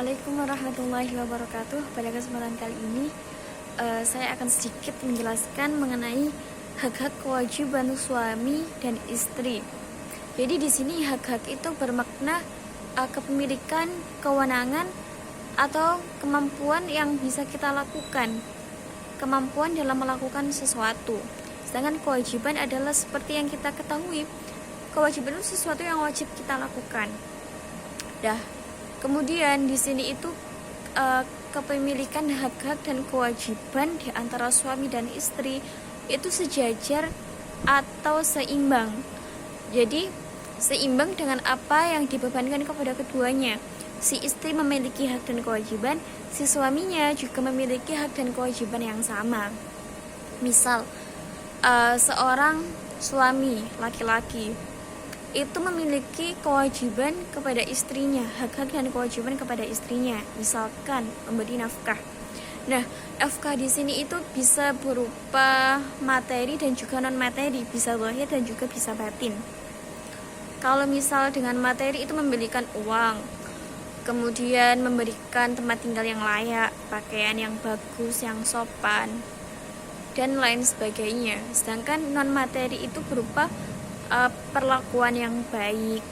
Assalamualaikum warahmatullahi wabarakatuh. Pada kesempatan kali ini saya akan sedikit menjelaskan mengenai hak-hak kewajiban suami dan istri. Jadi di sini hak-hak itu bermakna kepemilikan, kewenangan atau kemampuan yang bisa kita lakukan, kemampuan dalam melakukan sesuatu. Sedangkan kewajiban adalah seperti yang kita ketahui, kewajiban itu sesuatu yang wajib kita lakukan. Kemudian di sini itu kepemilikan hak-hak dan kewajiban di antara suami dan istri itu sejajar atau seimbang. Jadi seimbang dengan apa yang dibebankan kepada keduanya. Si istri memiliki hak dan kewajiban, si suaminya juga memiliki hak dan kewajiban yang sama. Misal seorang suami laki-laki itu memiliki kewajiban kepada istrinya, hak-hak dan kewajiban kepada istrinya, misalkan memberi nafkah. Nah, nafkah di sini itu bisa berupa materi dan juga non materi, bisa zahir dan juga bisa batin. Kalau misal dengan materi itu memberikan uang, kemudian memberikan tempat tinggal yang layak, pakaian yang bagus, yang sopan, dan lain sebagainya. Sedangkan non materi itu berupa perlakuan yang baik,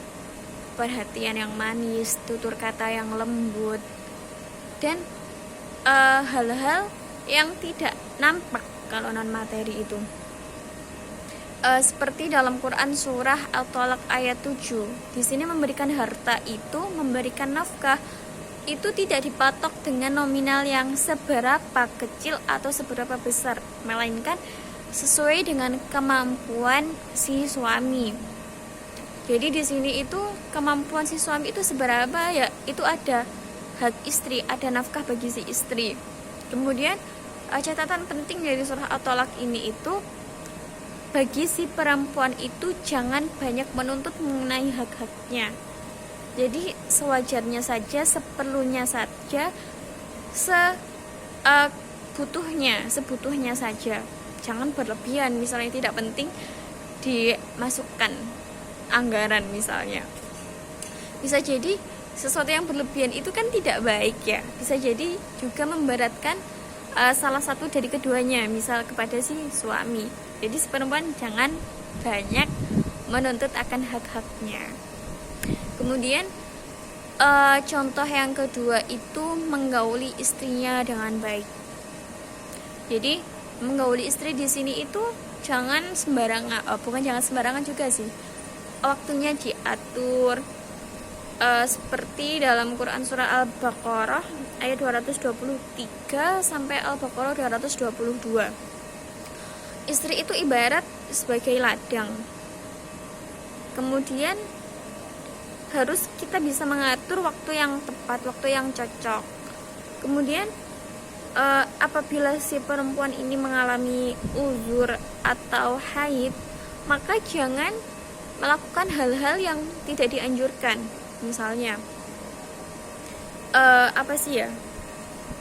perhatian yang manis, tutur kata yang lembut, dan hal-hal yang tidak nampak kalau non materi itu. Seperti dalam Quran surah At-Tolak ayat 7, di sini memberikan harta itu, memberikan nafkah itu tidak dipatok dengan nominal yang seberapa kecil atau seberapa besar, melainkan sesuai dengan kemampuan si suami. Jadi di sini itu kemampuan si suami itu seberapa, ya itu ada hak istri, ada nafkah bagi si istri. Kemudian catatan penting dari surah At-Tolak ini itu, bagi si perempuan itu jangan banyak menuntut mengenai hak-haknya. Jadi sewajarnya saja, seperlunya saja, sebutuhnya saja. Jangan berlebihan, misalnya tidak penting dimasukkan anggaran misalnya. Bisa jadi sesuatu yang berlebihan itu kan tidak baik ya. Bisa jadi juga memberatkan salah satu dari keduanya, misal kepada si suami. Jadi si perempuan jangan banyak menuntut akan hak-haknya. Kemudian contoh yang kedua itu menggauli istrinya dengan baik. Jadi menggauli istri di sini itu jangan sembarangan, jangan sembarangan juga sih. Waktunya diatur, seperti dalam Quran surah Al-Baqarah ayat 223 sampai Al-Baqarah 222. Istri itu ibarat sebagai ladang. Kemudian harus kita bisa mengatur waktu yang tepat, waktu yang cocok. Kemudian apabila si perempuan ini mengalami uzur atau haid, maka jangan melakukan hal-hal yang tidak dianjurkan. Misalnya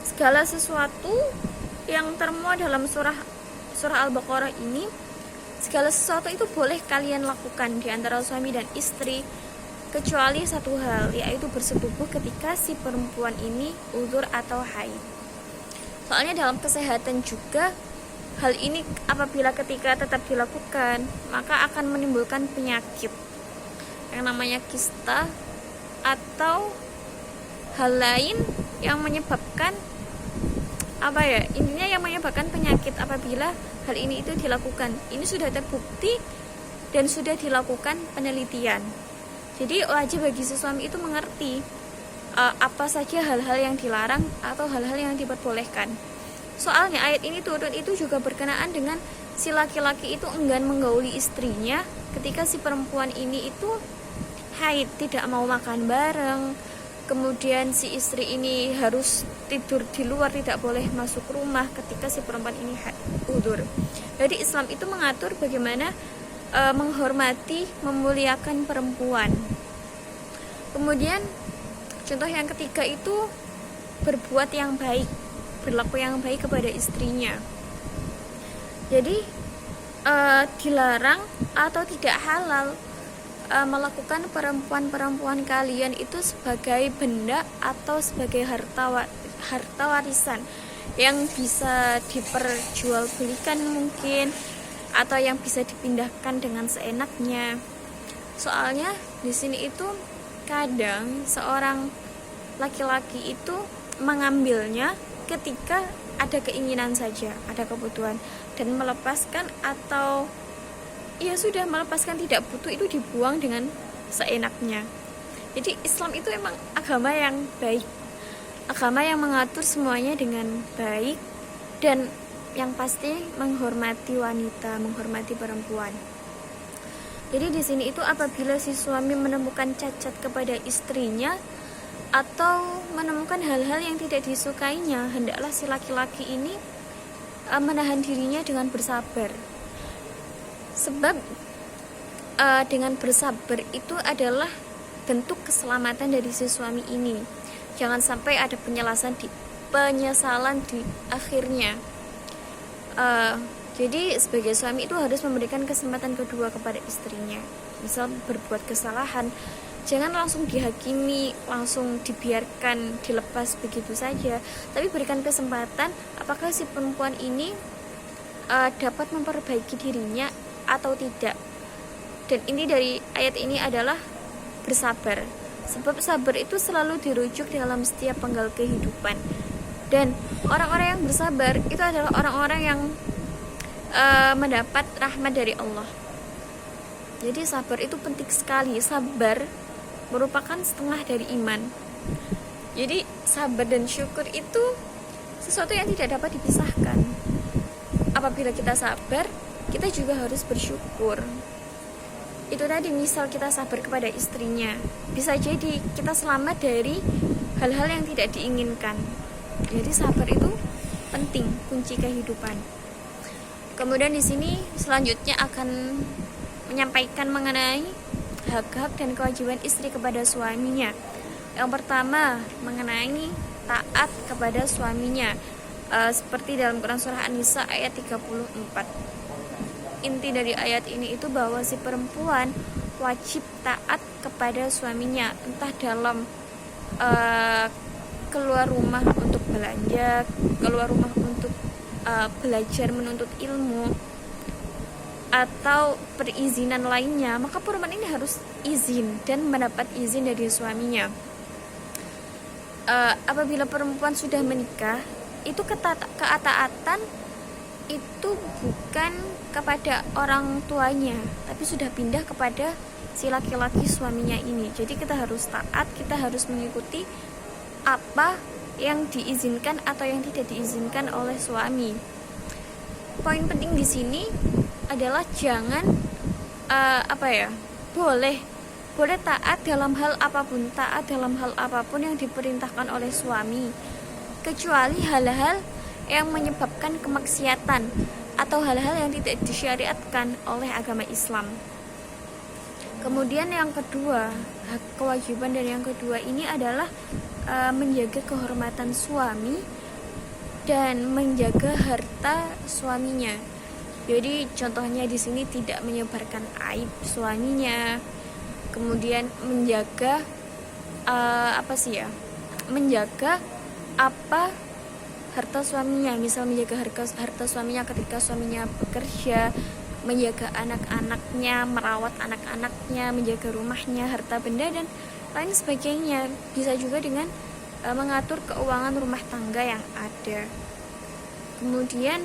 segala sesuatu yang termuat dalam surah Al-Baqarah ini, segala sesuatu itu boleh kalian lakukan di antara suami dan istri, kecuali satu hal, yaitu bersetubuh ketika si perempuan ini uzur atau haid. Soalnya dalam kesehatan juga hal ini apabila ketika tetap dilakukan, maka akan menimbulkan penyakit yang namanya kista atau hal lain yang menyebabkan intinya yang menyebabkan penyakit apabila hal ini itu dilakukan. Ini sudah terbukti dan sudah dilakukan penelitian. Jadi wajib bagi si suami itu mengerti apa saja hal-hal yang dilarang atau hal-hal yang diperbolehkan. Soalnya ayat ini turun itu juga berkenaan dengan si laki-laki itu enggan menggauli istrinya ketika si perempuan ini itu haid, tidak mau makan bareng. Kemudian si istri ini harus tidur di luar, tidak boleh masuk rumah ketika si perempuan ini uzur. Jadi Islam itu mengatur bagaimana menghormati, memuliakan perempuan. Kemudian contoh yang ketiga itu berbuat yang baik, berlaku yang baik kepada istrinya. Jadi dilarang atau tidak halal melakukan perempuan-perempuan kalian itu sebagai benda atau sebagai harta warisan yang bisa diperjualbelikan mungkin, atau yang bisa dipindahkan dengan seenaknya. Soalnya di sini itu kadang seorang laki-laki itu mengambilnya ketika ada keinginan saja, ada kebutuhan, dan melepaskan atau ya sudah melepaskan tidak butuh itu dibuang dengan seenaknya. Jadi Islam itu emang agama yang baik, agama yang mengatur semuanya dengan baik, dan yang pasti menghormati wanita, menghormati perempuan. Jadi di sini itu apabila si suami menemukan cacat kepada istrinya atau menemukan hal-hal yang tidak disukainya, hendaklah si laki-laki ini menahan dirinya dengan bersabar. Sebab dengan bersabar itu adalah bentuk keselamatan dari si suami ini. Jangan sampai ada penyesalan di akhirnya. Jadi sebagai suami itu harus memberikan kesempatan kedua kepada istrinya. Misal berbuat kesalahan, jangan langsung dihakimi, langsung dibiarkan dilepas begitu saja, tapi berikan kesempatan apakah si perempuan ini dapat memperbaiki dirinya atau tidak. Dan inti dari ayat ini adalah bersabar, sebab sabar itu selalu dirujuk dalam setiap penggal kehidupan. Dan orang-orang yang bersabar itu adalah orang-orang yang mendapat rahmat dari Allah. Jadi sabar itu penting sekali. Sabar merupakan setengah dari iman. Jadi sabar dan syukur itu sesuatu yang tidak dapat dipisahkan. Apabila kita sabar, kita juga harus bersyukur. Itu tadi, misal kita sabar kepada istrinya, bisa jadi kita selamat dari hal-hal yang tidak diinginkan. Jadi sabar itu penting, kunci kehidupan. Kemudian di sini selanjutnya akan menyampaikan mengenai hak-hak dan kewajiban istri kepada suaminya. Yang pertama mengenai taat kepada suaminya, seperti dalam Quran surah An-Nisa ayat 34. Inti dari ayat ini itu bahwa si perempuan wajib taat kepada suaminya, entah dalam keluar rumah untuk belanja, keluar rumah untuk belajar menuntut ilmu, atau perizinan lainnya, maka perempuan ini harus izin dan mendapat izin dari suaminya. Apabila perempuan sudah menikah, itu ketaatan itu bukan kepada orang tuanya, tapi sudah pindah kepada si laki-laki suaminya ini. Jadi kita harus taat, kita harus mengikuti apa yang diizinkan atau yang tidak diizinkan oleh suami. Poin penting di sini adalah jangan boleh taat dalam hal apapun yang diperintahkan oleh suami, kecuali hal-hal yang menyebabkan kemaksiatan atau hal-hal yang tidak disyariatkan oleh agama Islam. Kemudian yang kedua, hak kewajiban dari yang kedua ini adalah menjaga kehormatan suami dan menjaga harta suaminya. Jadi contohnya di sini tidak menyebarkan aib suaminya, kemudian menjaga menjaga harta suaminya, misal menjaga harta suaminya ketika suaminya bekerja, menjaga anak-anaknya, merawat anak-anaknya, menjaga rumahnya, harta benda dan lain sebagainya. Bisa juga dengan mengatur keuangan rumah tangga yang ada. Kemudian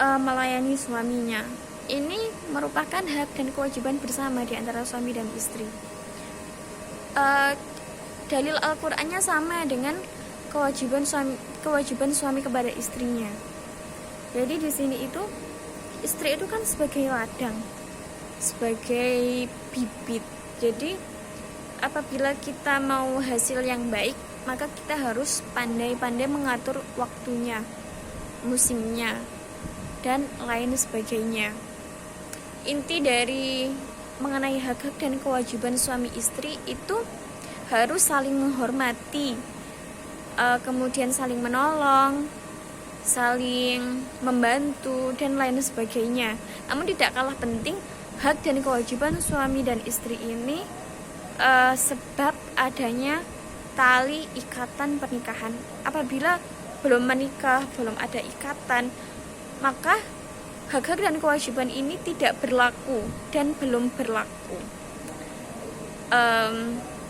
melayani suaminya. Ini merupakan hak dan kewajiban bersama di antara suami dan istri. Dalil Al-Qur'annya sama dengan kewajiban suami kepada istrinya. Jadi di sini itu istri itu kan sebagai ladang, sebagai bibit. Jadi apabila kita mau hasil yang baik, maka kita harus pandai-pandai mengatur waktunya, musimnya, dan lain sebagainya. Inti dari mengenai hak-hak dan kewajiban suami istri itu harus saling menghormati, kemudian saling menolong, saling membantu, dan lain sebagainya. Namun tidak kalah penting, hak dan kewajiban suami dan istri ini sebab adanya tali ikatan pernikahan. Apabila belum menikah, belum ada ikatan, maka hak-hak dan kewajiban ini tidak berlaku dan belum berlaku.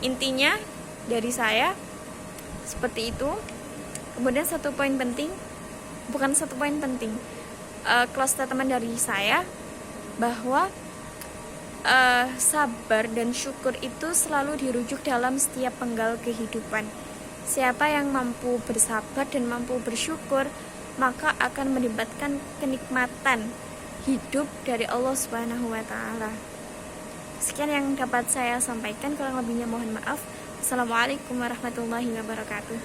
Intinya dari saya seperti itu. Kemudian close statement dari saya bahwa sabar dan syukur itu selalu dirujuk dalam setiap penggal kehidupan. Siapa yang mampu bersabar dan mampu bersyukur, maka akan mendapatkan kenikmatan hidup dari Allah Subhanahu wa taala. Sekian yang dapat saya sampaikan, kurang lebihnya mohon maaf. Assalamualaikum warahmatullahi wabarakatuh.